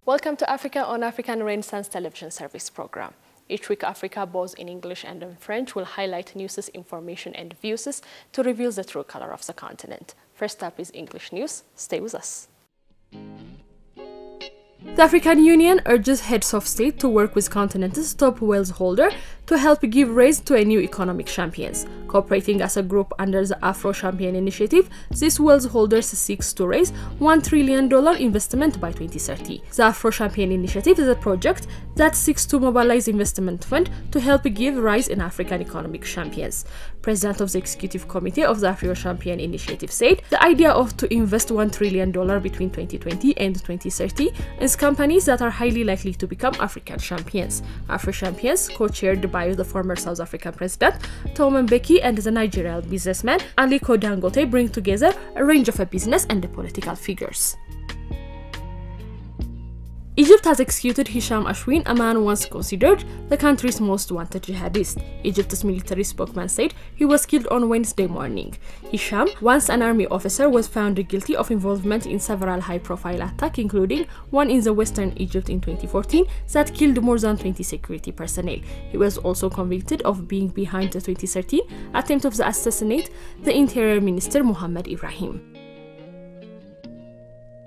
Welcome to Africa on African Renaissance television service program. Each week, Africa, both in English and in French, will highlight news, information, and views to reveal the true color of the continent. First up is English news. Stay with us. The African Union urges heads of state to work with continent's top wealth holder to help give rise to a new economic champions. Cooperating as a group under the Afro-Champion Initiative, these wealth holders seeks to raise $1 trillion investment by 2030. The Afro-Champion Initiative is a project that seeks to mobilize investment fund to help give rise in African economic champions. President of the Executive Committee of the Afro-Champion Initiative said the idea of to invest $1 trillion between 2020 and 2030 is companies that are highly likely to become African champions. Afro-Champions, co-chaired by the former South African president Thabo Mbeki and the Nigerian businessman Aliko Dangote, bring together a range of business and political figures. Egypt has executed Hisham Ashwin, a man once considered the country's most wanted jihadist. Egypt's military spokesman said he was killed on Wednesday morning. Hisham, once an army officer, was found guilty of involvement in several high-profile attacks, including one in the western Egypt in 2014 that killed more than 20 security personnel. He was also convicted of being behind the 2013 attempt of the assassinate the Interior Minister Mohammed Ibrahim.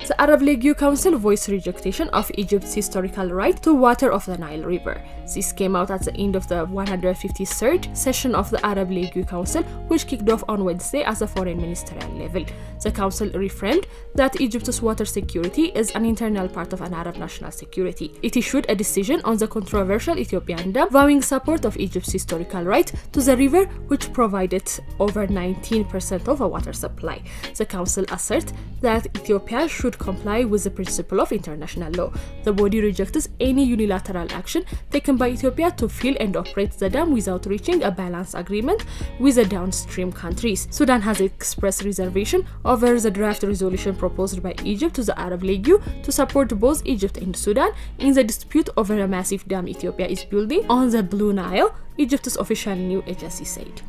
The Arab League Youth Council voiced rejection of Egypt's historical right to water of the Nile River. This came out at the end of the 153rd session of the Arab League Youth Council, which kicked off on Wednesday at the foreign ministerial level. The council reaffirmed that Egypt's water security is an internal part of an Arab national security. It issued a decision on the controversial Ethiopian dam, vowing support of Egypt's historical right to the river, which provided over 19% of a water supply. The council asserts that Ethiopia should comply with the principle of international law. The body rejects any unilateral action taken by Ethiopia to fill and operate the dam without reaching a balanced agreement with the downstream countries. Sudan has expressed reservation over the draft resolution proposed by Egypt to the Arab League to support both Egypt and Sudan in the dispute over a massive dam Ethiopia is building on the Blue Nile, Egypt's official news agency said.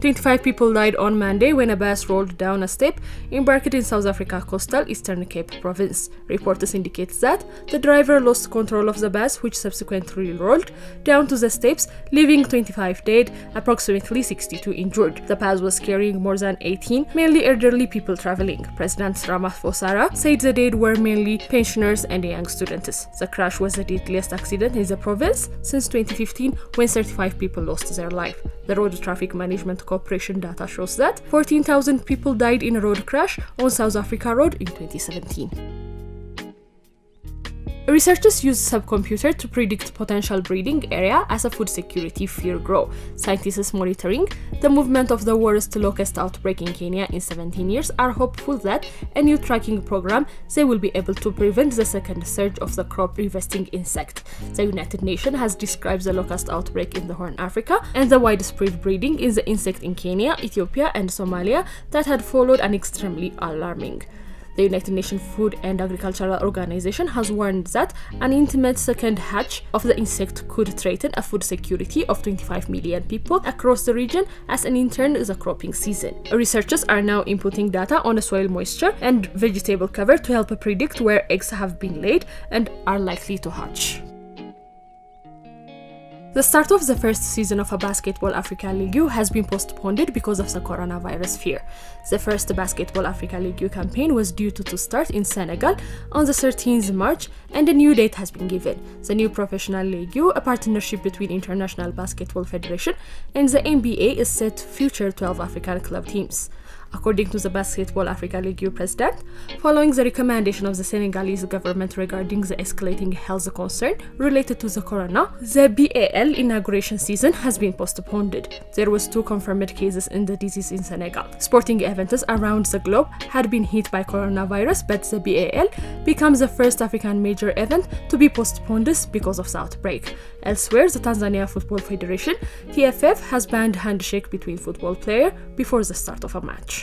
25 people died on Monday when a bus rolled down a steep embarked in South Africa's coastal Eastern Cape province. Reports indicate that the driver lost control of the bus, which subsequently rolled down to the steps, leaving 25 dead, approximately 62 injured. The bus was carrying more than 18 mainly elderly people traveling. President Ramaphosa said the dead were mainly pensioners and young students. The crash was the deadliest accident in the province since 2015, when 35 people lost their life. The Road Traffic Management Corporation data shows that 14,000 people died in a road crash on South Africa Road in 2017. Researchers use subcomputer to predict potential breeding area as a food security fear grow. Scientists monitoring the movement of the worst locust outbreak in Kenya in 17 years are hopeful that a new tracking program they will be able to prevent the second surge of the crop harvesting insect. The United Nations has described the locust outbreak in the Horn Africa and the widespread breeding in the insect in Kenya, Ethiopia, and Somalia that had followed an extremely alarming. The United Nations Food and Agricultural Organization has warned that an intimate second hatch of the insect could threaten a food security of 25 million people across the region as an intern the cropping season. Researchers are now inputting data on the soil moisture and vegetable cover to help predict where eggs have been laid and are likely to hatch. The start of the first season of a Basketball Africa League has been postponed because of the coronavirus fear. The first Basketball Africa League campaign was due to start in Senegal on the 13th March, and a new date has been given. The new Professional League, a partnership between International Basketball Federation and the NBA, is set to feature 12 African club teams. According to the Basketball Africa League president, following the recommendation of the Senegalese government regarding the escalating health concern related to the corona, the BAL inauguration season has been postponed. There was 2 confirmed cases in the disease in Senegal. Sporting events around the globe had been hit by coronavirus, but the BAL becomes the first African major event to be postponed because of the outbreak. Elsewhere, the Tanzania Football Federation, TFF, has banned handshake between football players before the start of a match.